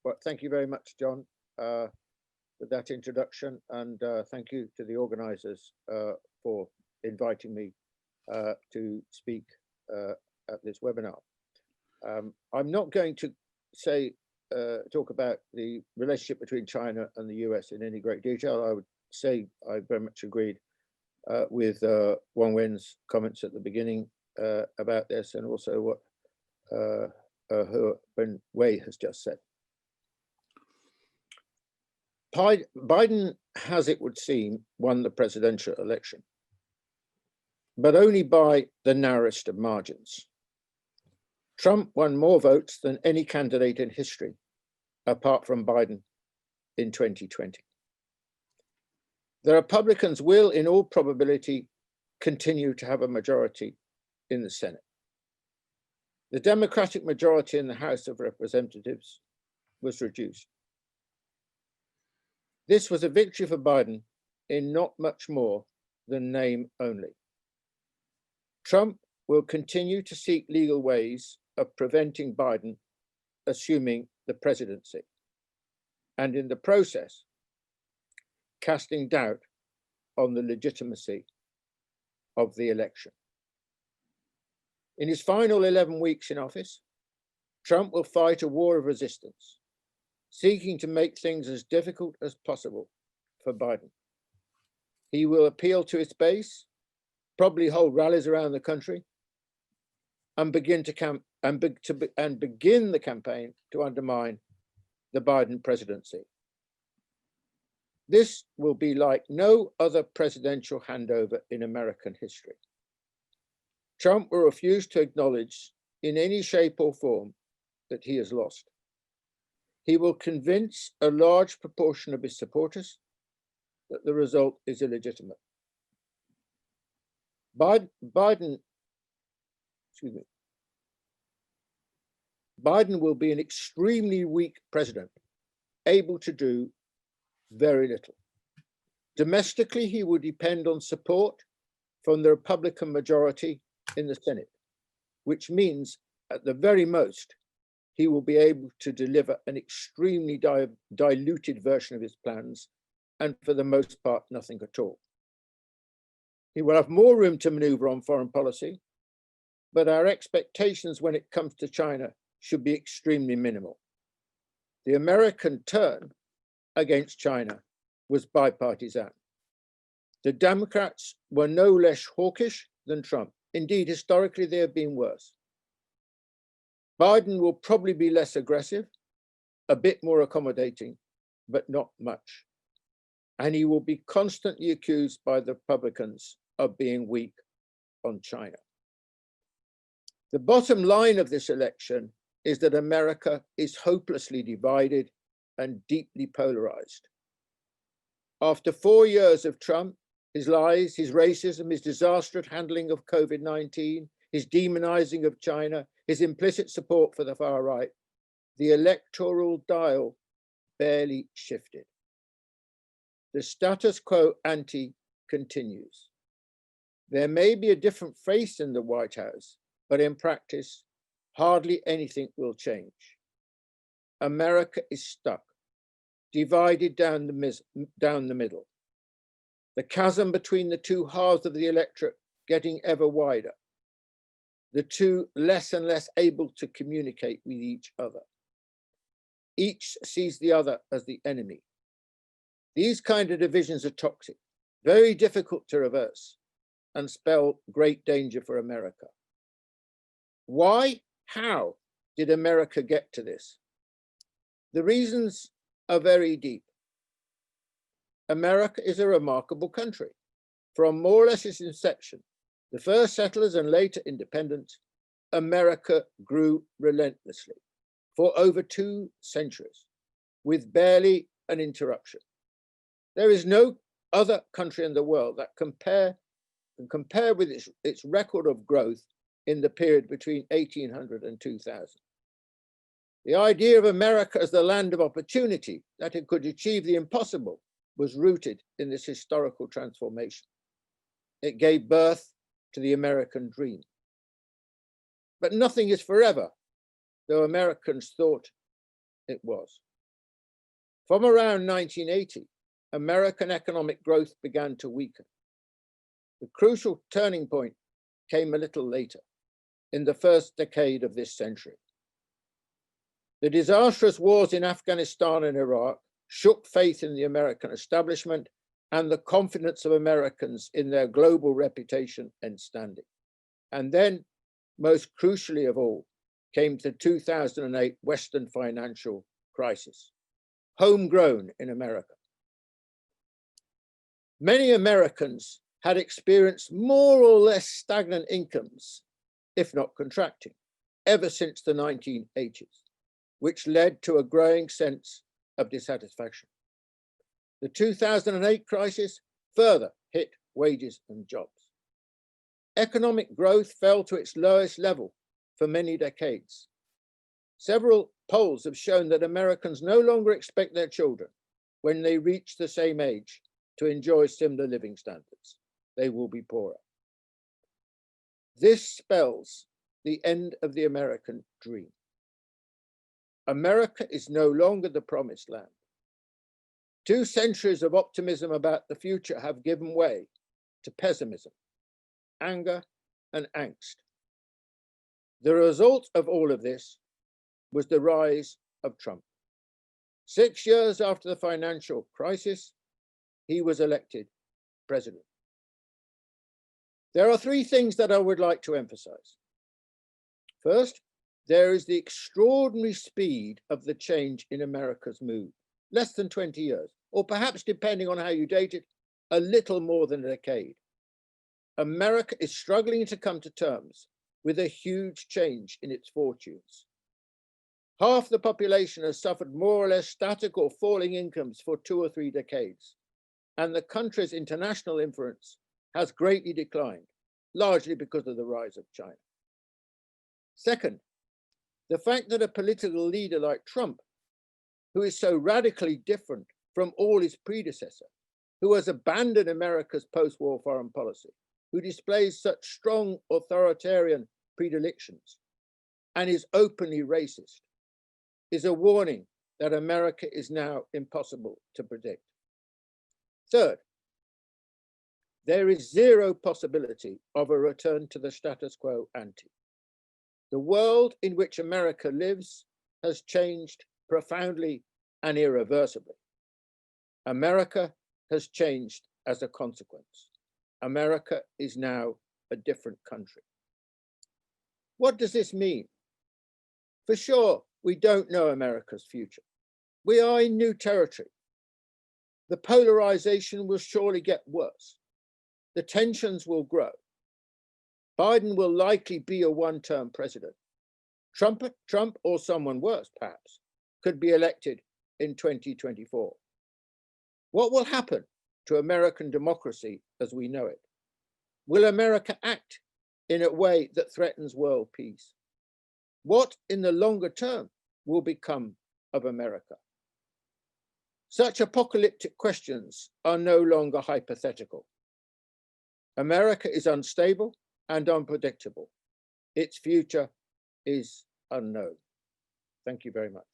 Well, thank you very much, John, for that introduction, and thank you to the organisers for inviting me to speak at this webinar. I'm not going to talk about the relationship between China and the US in any great detail. I would say I very much agreed with Wang Wen's comments at the beginning about this, and also what Wen Wei has just said. Biden has, it would seem, won the presidential election, but only by the narrowest of margins. Trump won more votes than any candidate in history, apart from Biden in 2020. The Republicans will, in all probability, continue to have a majority in the Senate. The Democratic majority in the House of Representatives was reduced. This was a victory for Biden in not much more than name only. Trump will continue to seek legal ways of preventing Biden assuming the presidency, and in the process, casting doubt on the legitimacy of the election. In his final 11 weeks in office, Trump will fight a war of resistance, seeking to make things as difficult as possible for Biden. He will appeal to his base, probably hold rallies around the country, and begin the campaign to undermine the Biden presidency. This will be like no other presidential handover in American history. Trump will refuse to acknowledge in any shape or form that he has lost. He will convince a large proportion of his supporters that the result is illegitimate. Biden will be an extremely weak president, able to do very little. Domestically, he will depend on support from the Republican majority in the Senate, which means at the very most, he will be able to deliver an extremely diluted version of his plans, and for the most part, nothing at all. He will have more room to maneuver on foreign policy, but our expectations when it comes to China should be extremely minimal. The American turn against China was bipartisan. The Democrats were no less hawkish than Trump. Indeed, historically, they have been worse. Biden will probably be less aggressive, a bit more accommodating, but not much. And he will be constantly accused by the Republicans of being weak on China. The bottom line of this election is that America is hopelessly divided and deeply polarized. After 4 years of Trump, his lies, his racism, his disastrous handling of COVID-19, his demonizing of China, his implicit support for the far right, the electoral dial barely shifted. The status quo ante continues. There may be a different face in the White House, but in practice, hardly anything will change. America is stuck, divided down the middle. The chasm between the two halves of the electorate getting ever wider. The two less and less able to communicate with each other. Each sees the other as the enemy. These kind of divisions are toxic, very difficult to reverse, and spell great danger for America. Why? How did America get to this? The reasons are very deep. America is a remarkable country. From more or less its inception, the first settlers and later independents, America grew relentlessly for over 2 centuries, with barely an interruption. There is no other country in the world that can compare with its record of growth in the period between 1800 and 2000. The idea of America as the land of opportunity, that it could achieve the impossible, was rooted in this historical transformation. It gave birth to the American dream. But nothing is forever, though Americans thought it was. From around 1980, American economic growth began to weaken. The crucial turning point came a little later, in the first decade of this century. The disastrous wars in Afghanistan and Iraq shook faith in the American establishment and the confidence of Americans in their global reputation and standing. And then, most crucially of all, came the 2008 Western financial crisis, homegrown in America. Many Americans had experienced more or less stagnant incomes, if not contracting, ever since the 1980s, which led to a growing sense of dissatisfaction. The 2008 crisis further hit wages and jobs. Economic growth fell to its lowest level for many decades. Several polls have shown that Americans no longer expect their children, when they reach the same age, to enjoy similar living standards. They will be poorer. This spells the end of the American dream. America is no longer the promised land. 2 centuries of optimism about the future have given way to pessimism, anger, and angst. The result of all of this was the rise of Trump. 6 years after the financial crisis, he was elected president. There are 3 things that I would like to emphasize. First, there is the extraordinary speed of the change in America's mood, less than 20 years, or perhaps, depending on how you date it, a little more than a decade. America is struggling to come to terms with a huge change in its fortunes. Half the population has suffered more or less static or falling incomes for 2 or 3 decades, and the country's international influence has greatly declined, largely because of the rise of China. Second, the fact that a political leader like Trump, who is so radically different from all his predecessors, who has abandoned America's post-war foreign policy, who displays such strong authoritarian predilections and is openly racist, is a warning that America is now impossible to predict. Third, there is zero possibility of a return to the status quo ante. The world in which America lives has changed profoundly and irreversibly. America has changed as a consequence. America is now a different country. What does this mean? For sure, we don't know America's future. We are in new territory. The polarization will surely get worse. The tensions will grow. Biden will likely be a one-term president. Trump or someone worse, perhaps, could be elected in 2024. What will happen to American democracy as we know it? Will America act in a way that threatens world peace? What, in the longer term, will become of America? Such apocalyptic questions are no longer hypothetical. America is unstable and unpredictable. Its future is unknown. Thank you very much.